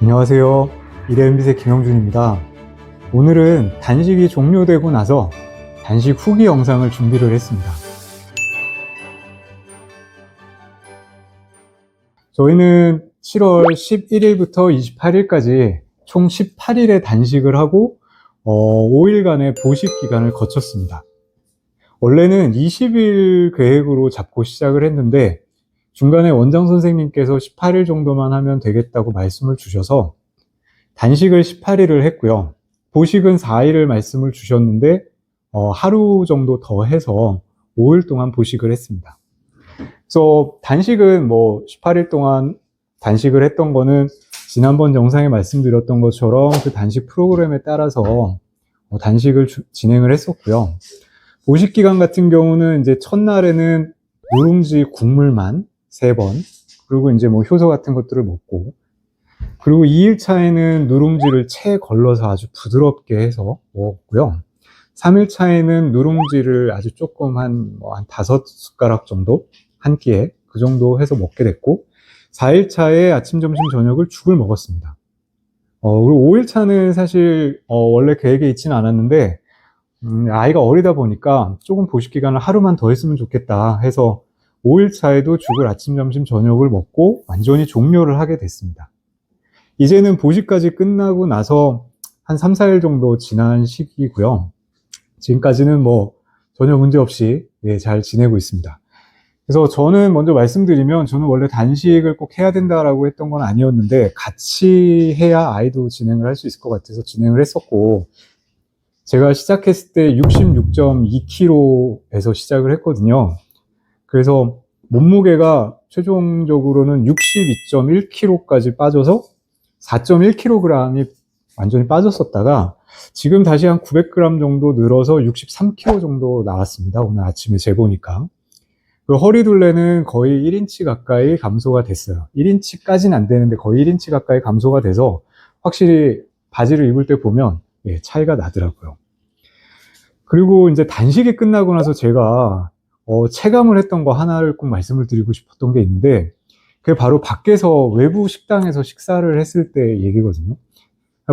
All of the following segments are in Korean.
안녕하세요. 이레은빛의 김영준입니다. 오늘은 단식이 종료되고 나서 단식 후기 영상을 준비를 했습니다. 저희는 7월 11일부터 28일까지 총 18일의 단식을 하고 5일간의 보식 기간을 거쳤습니다. 원래는 20일 계획으로 잡고 시작을 했는데 중간에 원장 선생님께서 18일 정도만 하면 되겠다고 말씀을 주셔서 단식을 18일을 했고요. 보식은 4일을 말씀을 주셨는데 하루 정도 더 해서 5일 동안 보식을 했습니다. 그래서 단식은 18일 동안 단식을 했던 거는 지난번 영상에 말씀드렸던 것처럼 그 단식 프로그램에 따라서 단식을 진행을 했었고요. 보식 기간 같은 경우는 이제 첫날에는 누룽지 국물만 3번, 그리고 이제 효소 같은 것들을 먹고, 그리고 2일차에는 누룽지를 채 걸러서 아주 부드럽게 해서 먹었고요. 3일차에는 누룽지를 아주 조금 한 5숟가락 정도, 한 끼에 그 정도 해서 먹게 됐고, 4일차에 아침, 점심, 저녁을 죽을 먹었습니다. 그리고 5일차는 사실 원래 계획에 있지는 않았는데 아이가 어리다 보니까 조금 보식 기간을 하루만 더 했으면 좋겠다 해서 5일차에도 죽을 아침, 점심, 저녁을 먹고 완전히 종료를 하게 됐습니다. 이제는 보식까지 끝나고 나서 한 3, 4일 정도 지난 시기고요. 지금까지는 전혀 문제 없이 잘 지내고 있습니다. 그래서 저는 먼저 말씀드리면 저는 원래 단식을 꼭 해야 된다라고 했던 건 아니었는데 같이 해야 아이도 진행을 할 수 있을 것 같아서 진행을 했었고, 제가 시작했을 때 66.2kg에서 시작을 했거든요. 그래서 몸무게가 최종적으로는 62.1kg까지 빠져서 4.1kg이 완전히 빠졌었다가 지금 다시 한 900g 정도 늘어서 63kg 정도 나왔습니다. 오늘 아침에 재보니까. 그 허리둘레는 거의 1인치 가까이 감소가 됐어요. 1인치까지는 안 되는데 거의 1인치 가까이 감소가 돼서 확실히 바지를 입을 때 보면 차이가 나더라고요. 그리고 이제 단식이 끝나고 나서 제가 체감을 했던 거 하나를 꼭 말씀을 드리고 싶었던 게 있는데, 그게 바로 밖에서 외부 식당에서 식사를 했을 때 얘기거든요.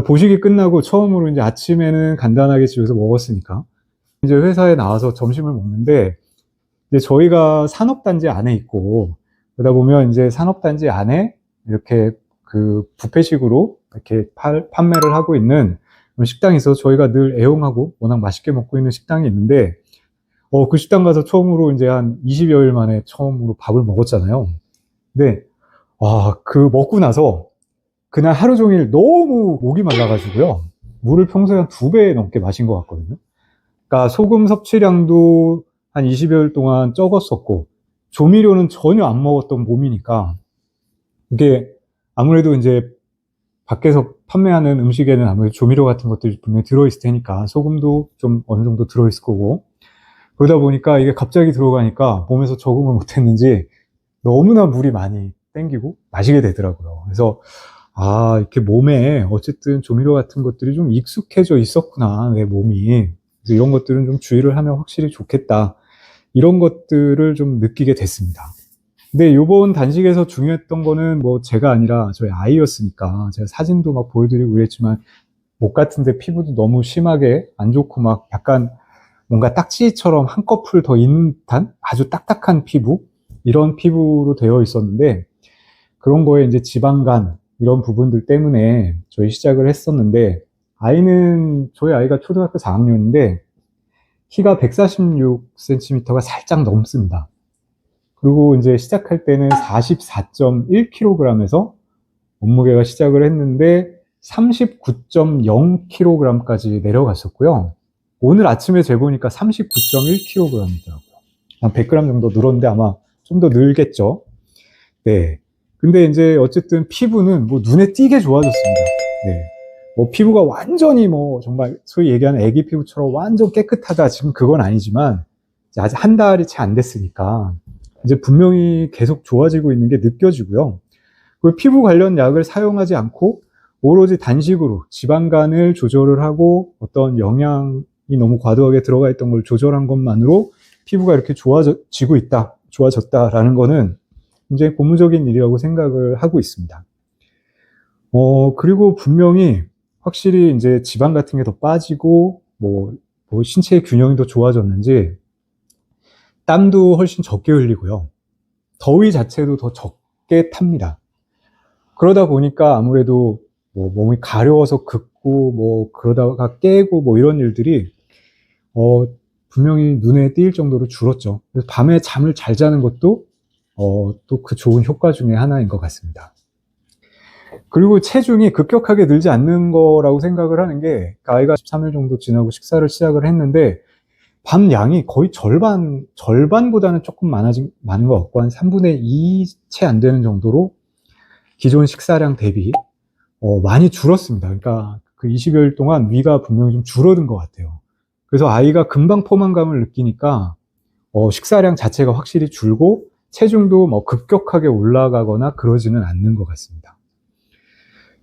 보식이 끝나고 처음으로 이제 아침에는 간단하게 집에서 먹었으니까 이제 회사에 나와서 점심을 먹는데, 이제 저희가 산업단지 안에 있고 그러다 보면 이제 산업단지 안에 이렇게 그 뷔페식으로 이렇게 판매를 하고 있는 식당이 있어서 저희가 늘 애용하고 워낙 맛있게 먹고 있는 식당이 있는데, 그 식당 가서 처음으로 이제 한 20여일 만에 처음으로 밥을 먹었잖아요. 근데, 그 먹고 나서 그날 하루 종일 너무 목이 말라가지고요. 물을 평소에 한 2배 넘게 마신 것 같거든요. 그러니까 소금 섭취량도 한 20여일 동안 적었었고, 조미료는 전혀 안 먹었던 몸이니까, 이게 아무래도 이제 밖에서 판매하는 음식에는 아무래도 조미료 같은 것들이 분명히 들어있을 테니까 소금도 좀 어느 정도 들어있을 거고, 그러다 보니까 이게 갑자기 들어가니까 몸에서 적응을 못했는지 너무나 물이 많이 땡기고 마시게 되더라고요. 그래서 이렇게 몸에 어쨌든 조미료 같은 것들이 좀 익숙해져 있었구나, 내 몸이. 그래서 이런 것들은 좀 주의를 하면 확실히 좋겠다, 이런 것들을 좀 느끼게 됐습니다. 근데 요번 단식에서 중요했던 거는 제가 아니라 저희 아이였으니까, 제가 사진도 막 보여드리고 그랬지만 목 같은데 피부도 너무 심하게 안 좋고 막 약간 뭔가 딱지처럼 한꺼풀 더 있는 듯한 아주 딱딱한 피부, 이런 피부로 되어 있었는데, 그런 거에 이제 지방간 이런 부분들 때문에 저희 시작을 했었는데, 저희 아이가 초등학교 4학년인데 키가 146cm가 살짝 넘습니다. 그리고 이제 시작할 때는 44.1kg에서 몸무게가 시작을 했는데 39.0kg까지 내려갔었고요. 오늘 아침에 재보니까 39.1kg이더라고요. 한 100g 정도 늘었는데 아마 좀 더 늘겠죠. 네. 근데 이제 어쨌든 피부는 눈에 띄게 좋아졌습니다. 네. 피부가 완전히 정말 소위 얘기하는 애기 피부처럼 완전 깨끗하다, 지금 그건 아니지만 아직 한 달이 채 안 됐으니까 이제 분명히 계속 좋아지고 있는 게 느껴지고요. 그 피부 관련 약을 사용하지 않고 오로지 단식으로 지방간을 조절을 하고 어떤 영양이 너무 과도하게 들어가 있던 걸 조절한 것만으로 피부가 이렇게 좋아졌다라는 거는 굉장히 고무적인 일이라고 생각을 하고 있습니다. 그리고 분명히 확실히 이제 지방 같은 게 더 빠지고, 뭐 신체의 균형이 더 좋아졌는지, 땀도 훨씬 적게 흘리고요. 더위 자체도 더 적게 탑니다. 그러다 보니까 아무래도 뭐 몸이 가려워서 긋고, 뭐 그러다가 깨고, 뭐 이런 일들이, 어, 분명히 눈에 띄일 정도로 줄었죠. 그래서 밤에 잠을 잘 자는 것도, 또 그 좋은 효과 중에 하나인 것 같습니다. 그리고 체중이 급격하게 늘지 않는 거라고 생각을 하는 게, 아이가 13일 정도 지나고 식사를 시작을 했는데, 밥 양이 거의 절반보다는 조금 많은 것 같고, 한 3분의 2 채 안 되는 정도로 기존 식사량 대비, 많이 줄었습니다. 그러니까 그 20여일 동안 위가 분명히 좀 줄어든 것 같아요. 그래서 아이가 금방 포만감을 느끼니까, 식사량 자체가 확실히 줄고, 체중도 뭐 급격하게 올라가거나 그러지는 않는 것 같습니다.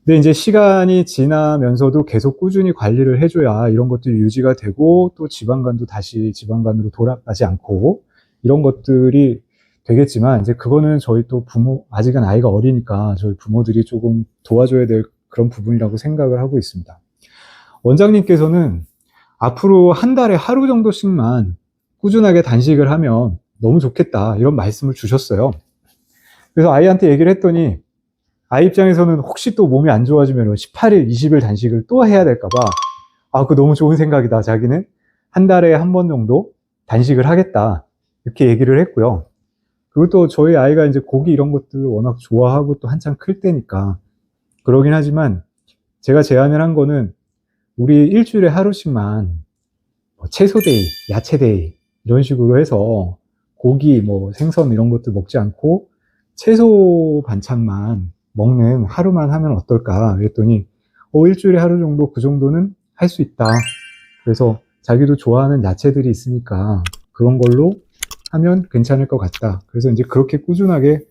근데 이제 시간이 지나면서도 계속 꾸준히 관리를 해줘야 이런 것들이 유지가 되고 또 지방간도 다시 지방간으로 돌아가지 않고 이런 것들이 되겠지만 이제 그거는 저희 또 아직은 아이가 어리니까 저희 부모들이 조금 도와줘야 될 그런 부분이라고 생각을 하고 있습니다. 원장님께서는 앞으로 한 달에 하루 정도씩만 꾸준하게 단식을 하면 너무 좋겠다 이런 말씀을 주셨어요. 그래서 아이한테 얘기를 했더니 아이 입장에서는 혹시 또 몸이 안 좋아지면 18일, 20일 단식을 또 해야 될까봐, 그거 너무 좋은 생각이다. 자기는 한 달에 한 번 정도 단식을 하겠다. 이렇게 얘기를 했고요. 그리고 또 저희 아이가 이제 고기 이런 것들을 워낙 좋아하고 또 한창 클 때니까 그러긴 하지만 제가 제안을 한 거는 우리 일주일에 하루씩만 채소 데이, 야채 데이 이런 식으로 해서 고기, 뭐 생선 이런 것들 먹지 않고 채소 반찬만 먹는 하루만 하면 어떨까 그랬더니 일주일에 하루 정도 그 정도는 할 수 있다. 그래서 자기도 좋아하는 야채들이 있으니까 그런 걸로 하면 괜찮을 것 같다. 그래서 이제 그렇게 꾸준하게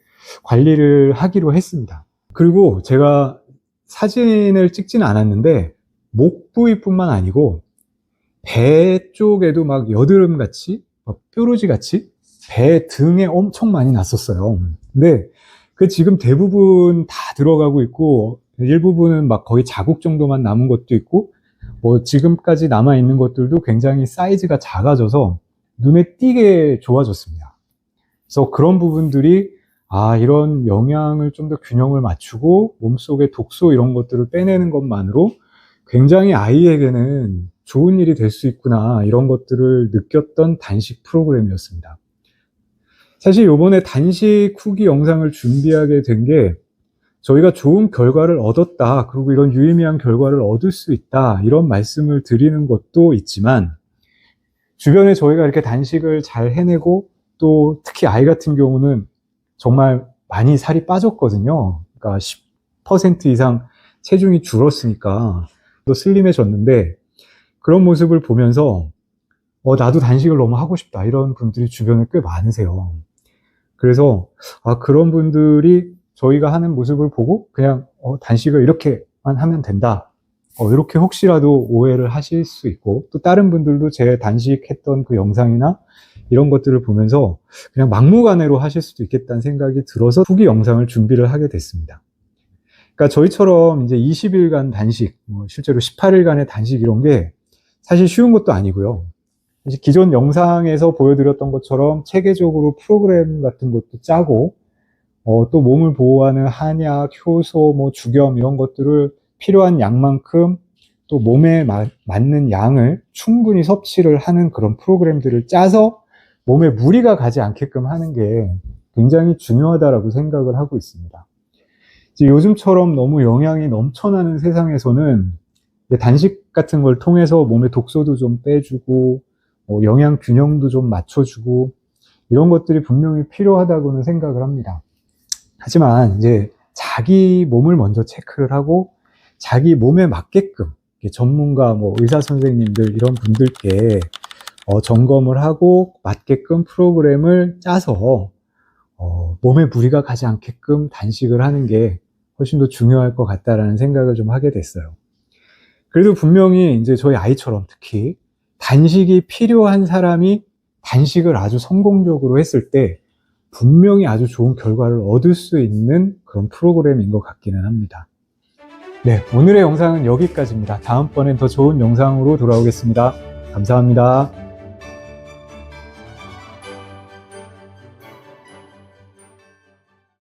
관리를 하기로 했습니다. 그리고 제가 사진을 찍지는 않았는데 목 부위뿐만 아니고 배 쪽에도 막 여드름 같이 뾰루지 같이 배 등에 엄청 많이 났었어요. 근데 그 지금 대부분 다 들어가고 있고 일부분은 막 거의 자국 정도만 남은 것도 있고 뭐 지금까지 남아 있는 것들도 굉장히 사이즈가 작아져서 눈에 띄게 좋아졌습니다. 그래서 그런 부분들이 이런 영양을 좀 더 균형을 맞추고 몸속의 독소 이런 것들을 빼내는 것만으로 굉장히 아이에게는 좋은 일이 될 수 있구나 이런 것들을 느꼈던 단식 프로그램이었습니다. 사실 요번에 단식 후기 영상을 준비하게 된 게 저희가 좋은 결과를 얻었다. 그리고 이런 유의미한 결과를 얻을 수 있다. 이런 말씀을 드리는 것도 있지만 주변에 저희가 이렇게 단식을 잘 해내고 또 특히 아이 같은 경우는 정말 많이 살이 빠졌거든요. 그러니까 10% 이상 체중이 줄었으니까 또 슬림해졌는데 그런 모습을 보면서 나도 단식을 너무 하고 싶다. 이런 분들이 주변에 꽤 많으세요. 그래서 그런 분들이 저희가 하는 모습을 보고 그냥 단식을 이렇게만 하면 된다. 이렇게 혹시라도 오해를 하실 수 있고 또 다른 분들도 제 단식했던 그 영상이나 이런 것들을 보면서 그냥 막무가내로 하실 수도 있겠다는 생각이 들어서 후기 영상을 준비를 하게 됐습니다. 그러니까 저희처럼 이제 20일간 단식, 실제로 18일간의 단식 이런 게 사실 쉬운 것도 아니고요. 기존 영상에서 보여드렸던 것처럼 체계적으로 프로그램 같은 것도 짜고 또 몸을 보호하는 한약, 효소, 뭐 주겸 이런 것들을 필요한 양만큼 또 몸에 맞는 양을 충분히 섭취를 하는 그런 프로그램들을 짜서 몸에 무리가 가지 않게끔 하는 게 굉장히 중요하다라고 생각을 하고 있습니다. 이제 요즘처럼 너무 영양이 넘쳐나는 세상에서는 단식 같은 걸 통해서 몸에 독소도 좀 빼주고 영양 균형도 좀 맞춰주고 이런 것들이 분명히 필요하다고는 생각을 합니다. 하지만 이제 자기 몸을 먼저 체크를 하고 자기 몸에 맞게끔 전문가, 뭐 의사 선생님들 이런 분들께 점검을 하고 맞게끔 프로그램을 짜서 몸에 무리가 가지 않게끔 단식을 하는 게 훨씬 더 중요할 것 같다라는 생각을 좀 하게 됐어요. 그래도 분명히 이제 저희 아이처럼 특히 단식이 필요한 사람이 단식을 아주 성공적으로 했을 때 분명히 아주 좋은 결과를 얻을 수 있는 그런 프로그램인 것 같기는 합니다. 네, 오늘의 영상은 여기까지입니다. 다음번엔 더 좋은 영상으로 돌아오겠습니다. 감사합니다.